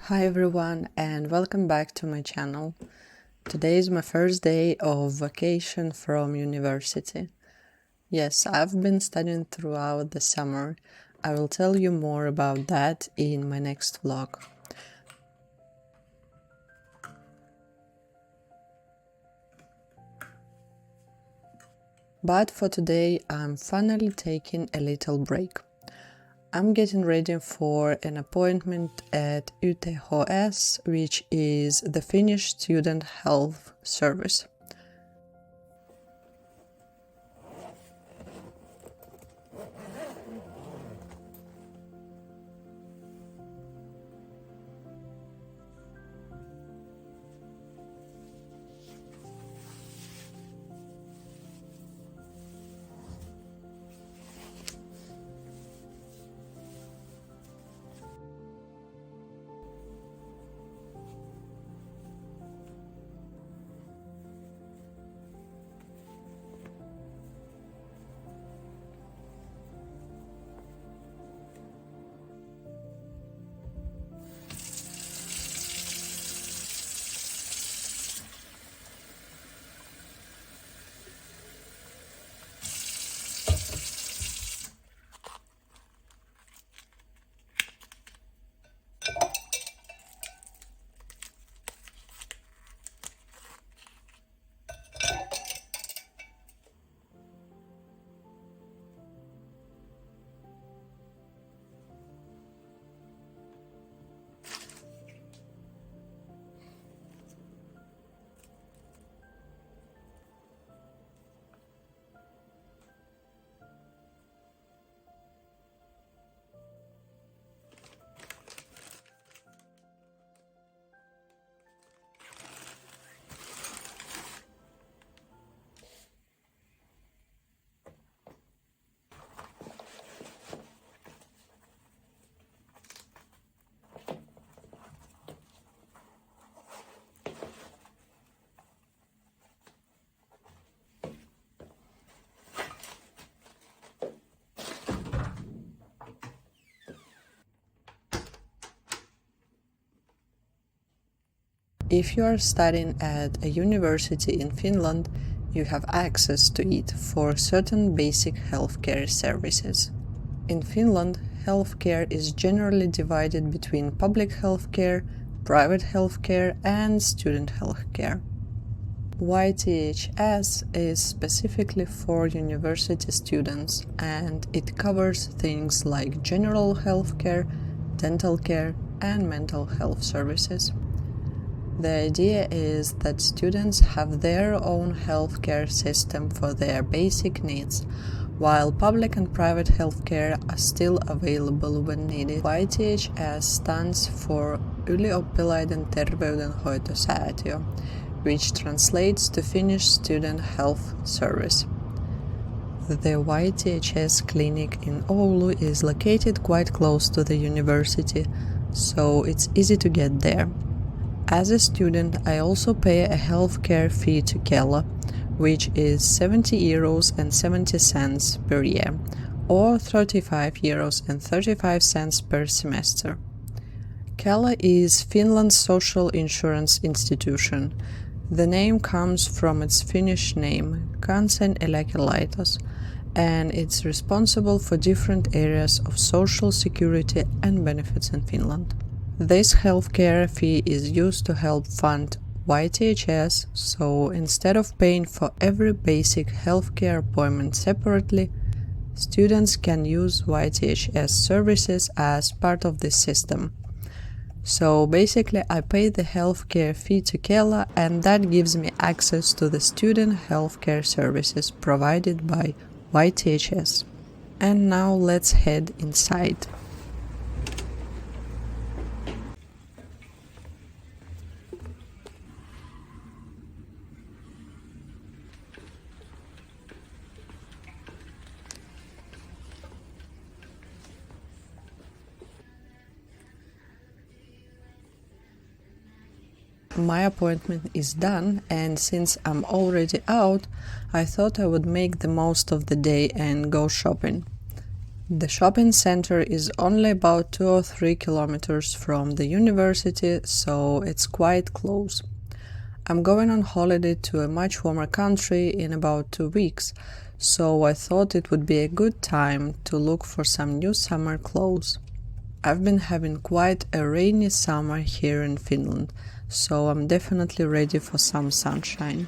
Hi everyone and welcome back to my channel. Today is my first day of vacation from university. Yes, I've been studying throughout the summer. I will tell you more about that in my next vlog. But for today, I'm finally taking a little break. I'm getting ready for an appointment at YTHS, which is the Finnish Student Health Service. If you are studying at a university in Finland, you have access to it for certain basic healthcare services. In Finland, healthcare is generally divided between public healthcare, private healthcare, and student healthcare. YTHS is specifically for university students, and it covers things like general healthcare, dental care, and mental health services. The idea is that students have their own healthcare system for their basic needs, while public and private healthcare are still available when needed. YTHS stands for Ylioppilaiden terveydenhoitosäätiö, which translates to Finnish Student Health Service. The YTHS clinic in Oulu is located quite close to the university, so it's easy to get there. As a student, I also pay a healthcare fee to Kela, which is 70 euros and 70 cents per year, or 35 euros and 35 cents per semester. Kela is Finland's social insurance institution. The name comes from its Finnish name, Kansaneläkelaitos, and it's responsible for different areas of social security and benefits in Finland. This healthcare fee is used to help fund YTHS, so instead of paying for every basic healthcare appointment separately, students can use YTHS services as part of this system. So basically I pay the healthcare fee to Kela, and that gives me access to the student healthcare services provided by YTHS. And now let's head inside. My appointment is done, and since I'm already out, I thought I would make the most of the day and go shopping. The shopping center is only about 2 or 3 kilometers from the university, so it's quite close. I'm going on holiday to a much warmer country in about 2 weeks, so I thought it would be a good time to look for some new summer clothes. I've been having quite a rainy summer here in Finland, so I'm definitely ready for some sunshine.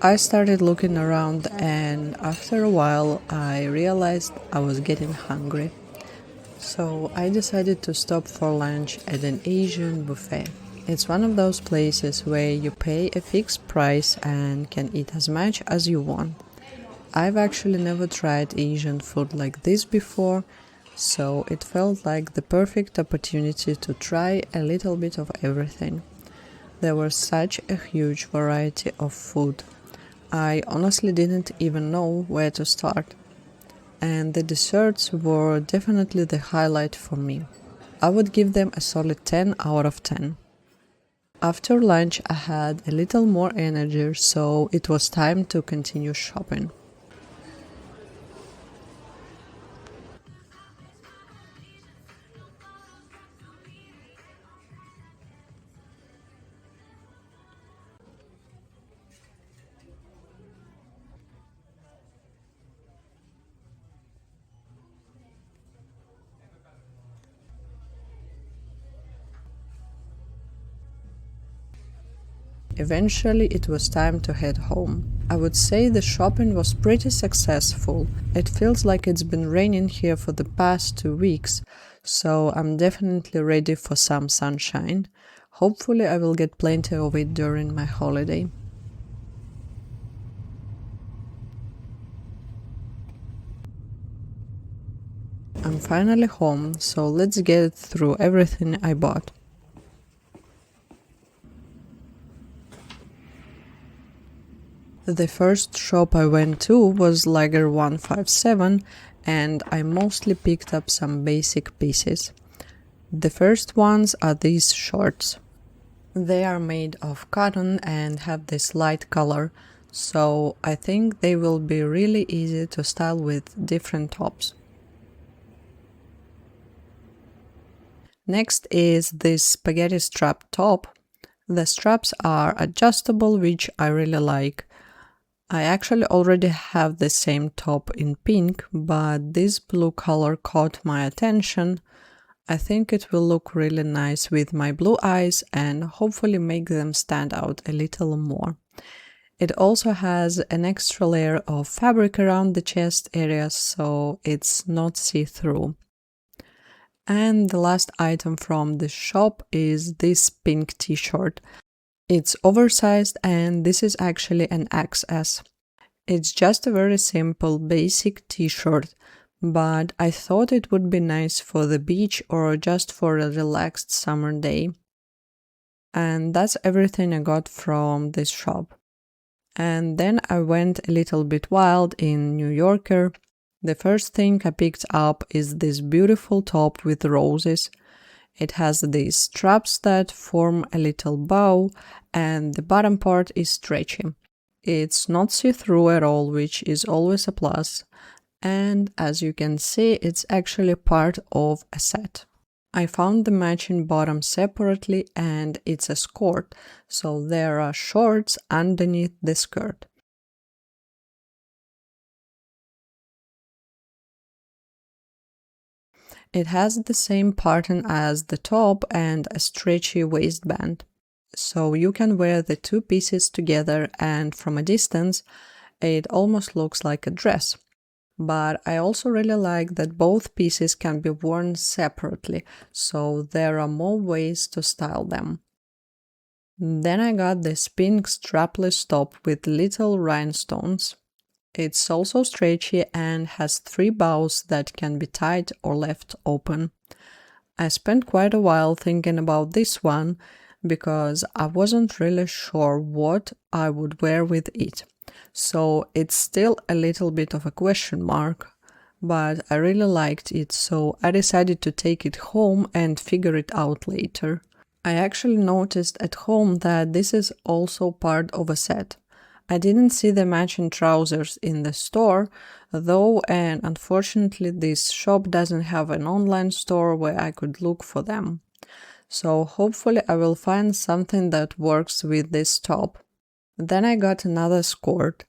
I started looking around, and after a while I realized I was getting hungry. So I decided to stop for lunch at an Asian buffet. It's one of those places where you pay a fixed price and can eat as much as you want. I've actually never tried Asian food like this before, so it felt like the perfect opportunity to try a little bit of everything. There was such a huge variety of food. I honestly didn't even know where to start. And the desserts were definitely the highlight for me. I would give them a solid 10 out of 10. After lunch I had a little more energy, so it was time to continue shopping. Eventually it was time to head home. I would say the shopping was pretty successful. It feels like it's been raining here for the past 2 weeks, so I'm definitely ready for some sunshine. Hopefully I will get plenty of it during my holiday. I'm finally home, so let's get through everything I bought. The first shop I went to was Lager 157, and I mostly picked up some basic pieces. The first ones are these shorts. They are made of cotton and have this light color, so I think they will be really easy to style with different tops. Next is this spaghetti strap top. The straps are adjustable, which I really like. I actually already have the same top in pink, but this blue color caught my attention. I think it will look really nice with my blue eyes and hopefully make them stand out a little more. It also has an extra layer of fabric around the chest area, so it's not see-through. And the last item from the shop is this pink t-shirt. It's oversized and this is actually an XS. It's just a very simple basic t-shirt, but I thought it would be nice for the beach or just for a relaxed summer day. And that's everything I got from this shop. And then I went a little bit wild in New Yorker. The first thing I picked up is this beautiful top with roses. It has these straps that form a little bow, and the bottom part is stretchy. It's not see-through at all, which is always a plus, And as you can see, it's actually part of a set. I found the matching bottom separately and it's a skirt, so there are shorts underneath the skirt. It has the same pattern as the top and a stretchy waistband. So you can wear the two pieces together and from a distance it almost looks like a dress. But I also really like that both pieces can be worn separately, so there are more ways to style them. Then I got this pink strapless top with little rhinestones. It's also stretchy and has 3 bows that can be tied or left open. I spent quite a while thinking about this one because I wasn't really sure what I would wear with it. So it's still a little bit of a question mark, but I really liked it, so I decided to take it home and figure it out later. I actually noticed at home that this is also part of a set. I didn't see the matching trousers in the store, though, and unfortunately this shop doesn't have an online store where I could look for them. So hopefully I will find something that works with this top. Then I got another skirt.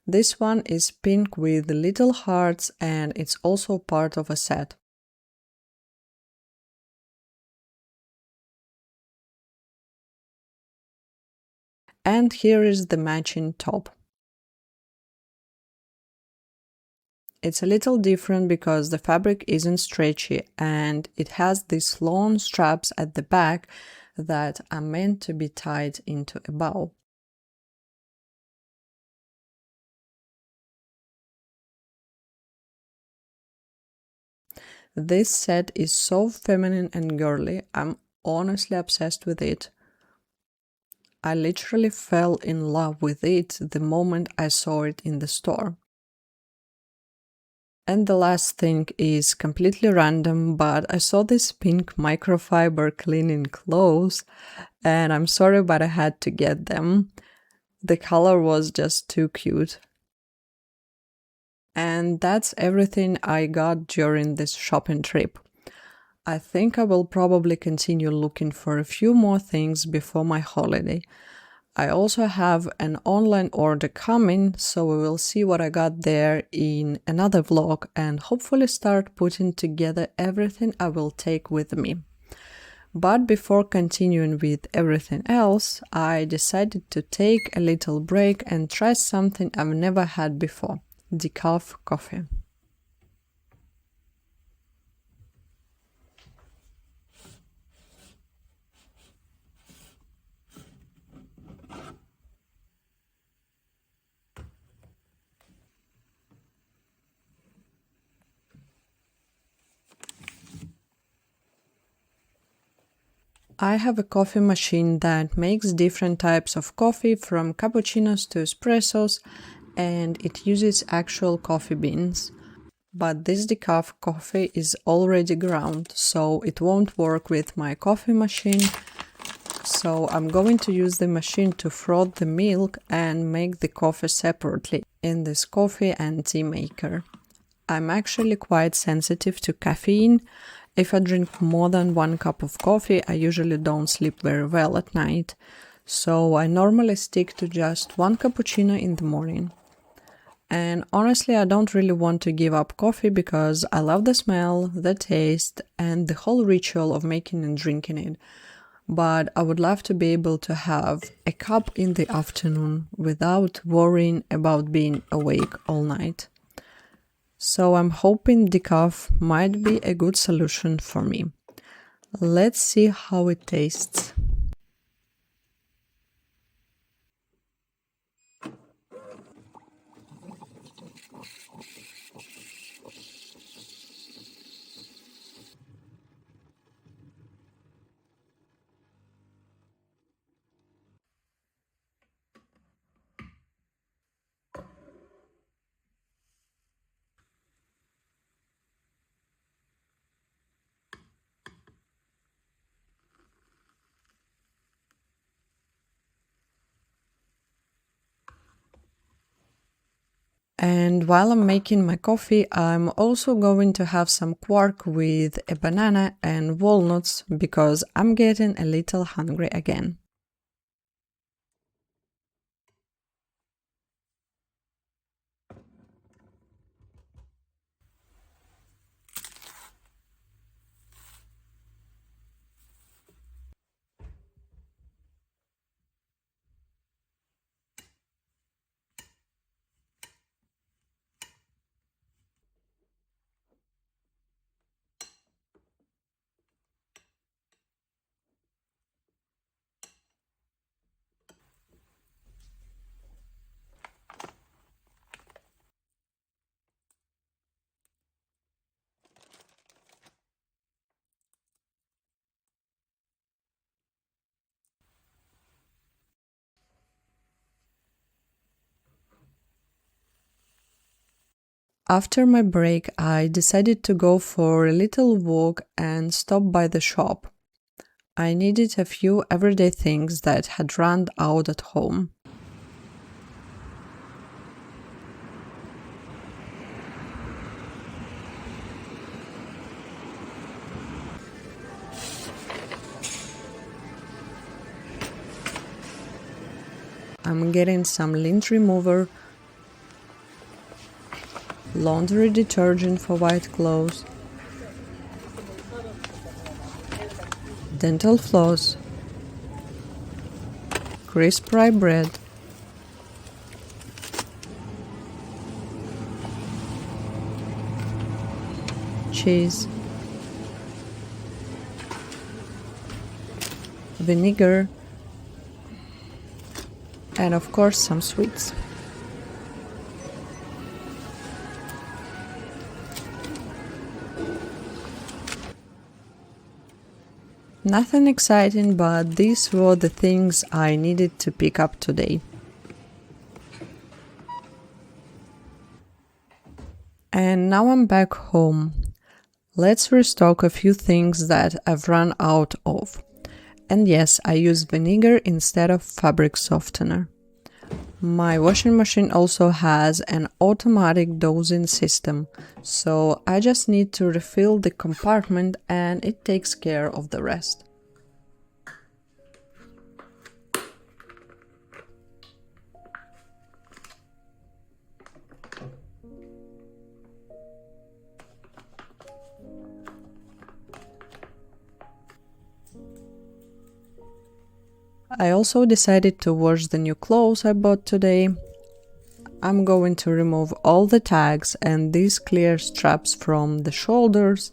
This one is pink with little hearts and it's also part of a set. And here is the matching top. It's a little different because the fabric isn't stretchy and it has these long straps at the back that are meant to be tied into a bow. This set is so feminine and girly, I'm honestly obsessed with it. I literally fell in love with it the moment I saw it in the store. And the last thing is completely random, but I saw this pink microfiber cleaning clothes, and I'm sorry, but I had to get them. The color was just too cute. And that's everything I got during this shopping trip. I think I will probably continue looking for a few more things before my holiday. I also have an online order coming, so we will see what I got there in another vlog and hopefully start putting together everything I will take with me. But before continuing with everything else, I decided to take a little break and try something I've never had before: decaf coffee. I have a coffee machine that makes different types of coffee, from cappuccinos to espressos, and it uses actual coffee beans. But this decaf coffee is already ground, so it won't work with my coffee machine. So I'm going to use the machine to froth the milk and make the coffee separately in this coffee and tea maker. I'm actually quite sensitive to caffeine. If I drink more than 1 cup of coffee, I usually don't sleep very well at night. So I normally stick to just 1 cappuccino in the morning. And honestly, I don't really want to give up coffee because I love the smell, the taste, and the whole ritual of making and drinking it. But I would love to be able to have a cup in the afternoon without worrying about being awake all night. So I'm hoping decaf might be a good solution for me. Let's see how it tastes. And while I'm making my coffee, I'm also going to have some quark with a banana and walnuts because I'm getting a little hungry again. After my break, I decided to go for a little walk and stop by the shop. I needed a few everyday things that had run out at home. I'm getting some lint remover, laundry detergent for white clothes, dental floss, crisp rye bread, cheese, vinegar, and of course some sweets. Nothing exciting, but these were the things I needed to pick up today. And now I'm back home. Let's restock a few things that I've run out of. And yes, I use vinegar instead of fabric softener. My washing machine also has an automatic dosing system, so I just need to refill the compartment and it takes care of the rest. I also decided to wash the new clothes I bought today. I'm going to remove all the tags and these clear straps from the shoulders.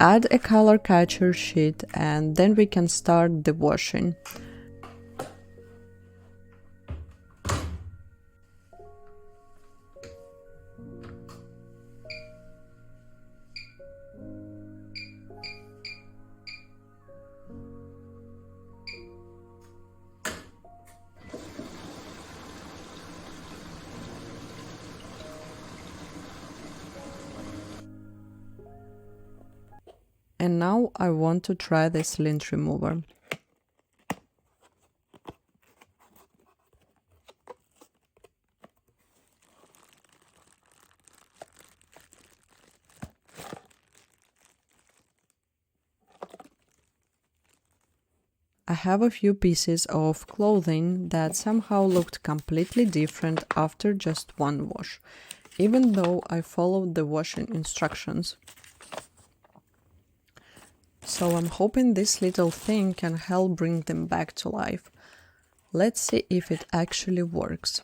Add a color catcher sheet and then we can start the washing. And now I want to try this lint remover. I have a few pieces of clothing that somehow looked completely different after just one wash, even though I followed the washing instructions. So I'm hoping this little thing can help bring them back to life. Let's see if it actually works.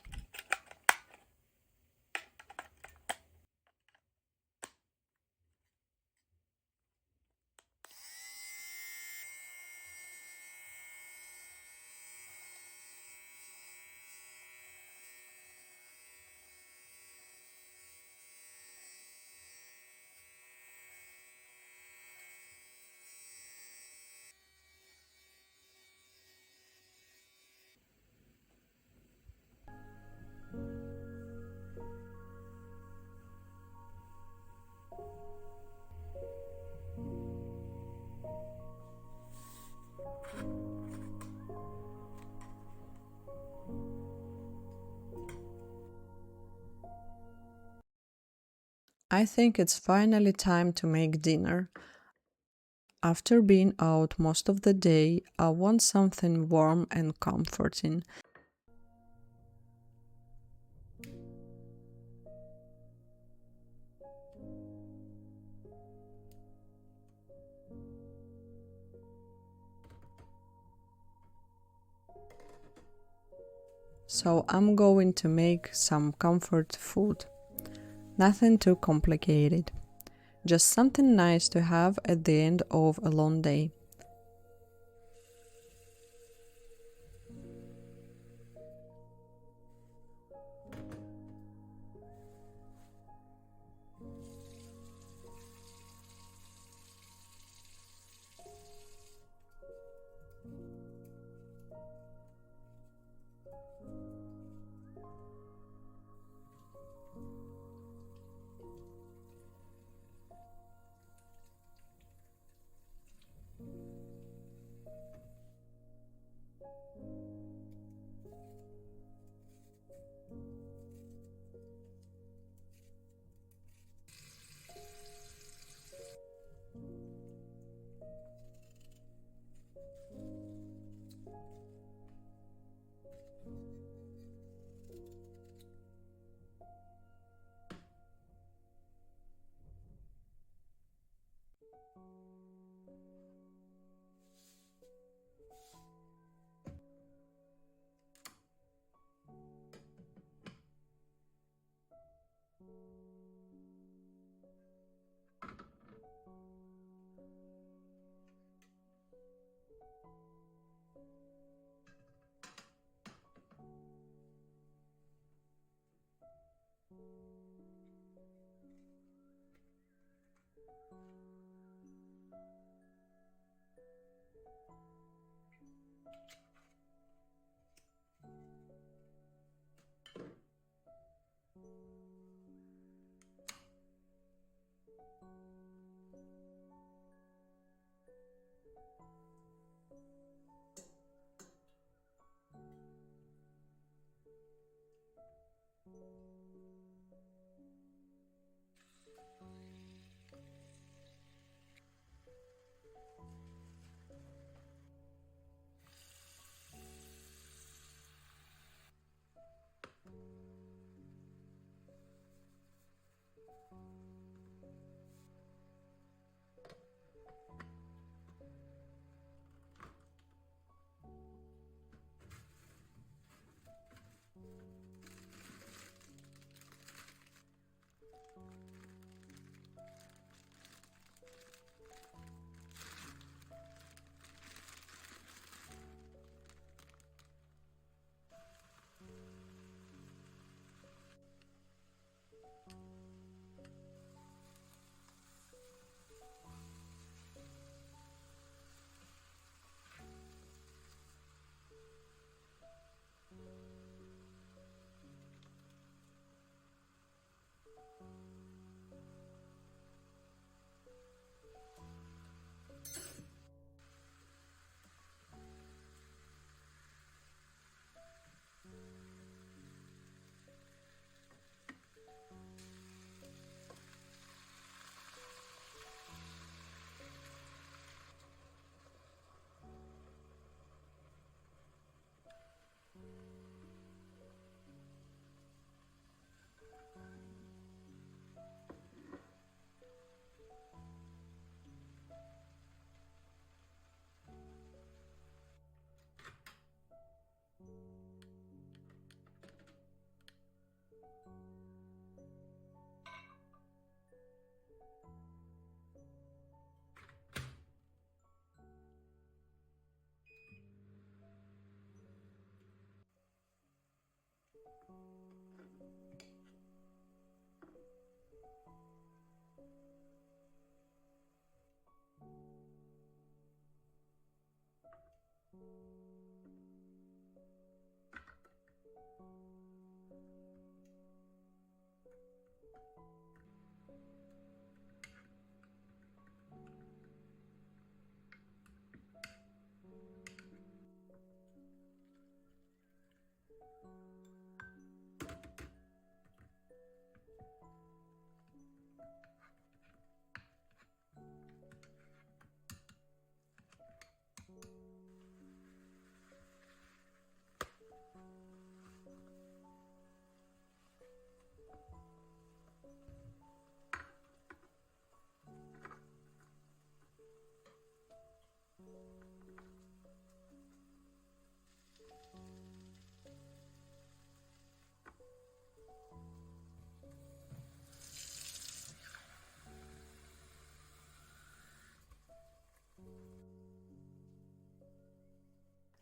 I think it's finally time to make dinner. After being out most of the day, I want something warm and comforting. So I'm going to make some comfort food. Nothing too complicated. Just something nice to have at the end of a long day.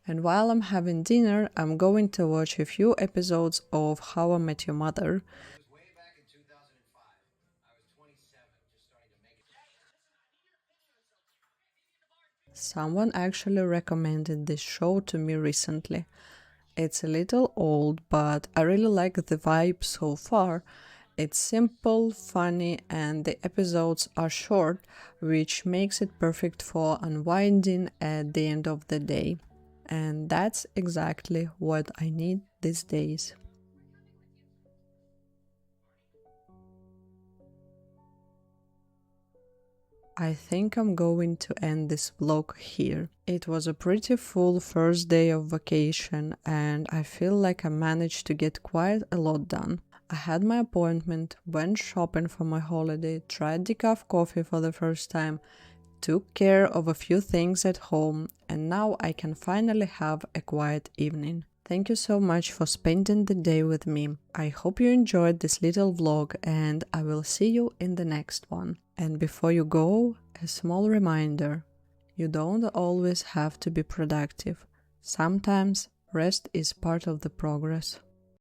And while I'm having dinner, I'm going to watch a few episodes of How I Met Your Mother. Way back in 2005. I was 27, just starting to make it. Someone actually recommended this show to me recently. It's a little old, but I really like the vibe so far. It's simple, funny, and the episodes are short, which makes it perfect for unwinding at the end of the day. And that's exactly what I need these days. I think I'm going to end this vlog here. It was a pretty full first day of vacation and I feel like I managed to get quite a lot done. I had my appointment, went shopping for my holiday, tried decaf coffee for the first time, took care of a few things at home, and now I can finally have a quiet evening. Thank you so much for spending the day with me. I hope you enjoyed this little vlog and I will see you in the next one. And before you go, a small reminder. You don't always have to be productive. Sometimes rest is part of the progress.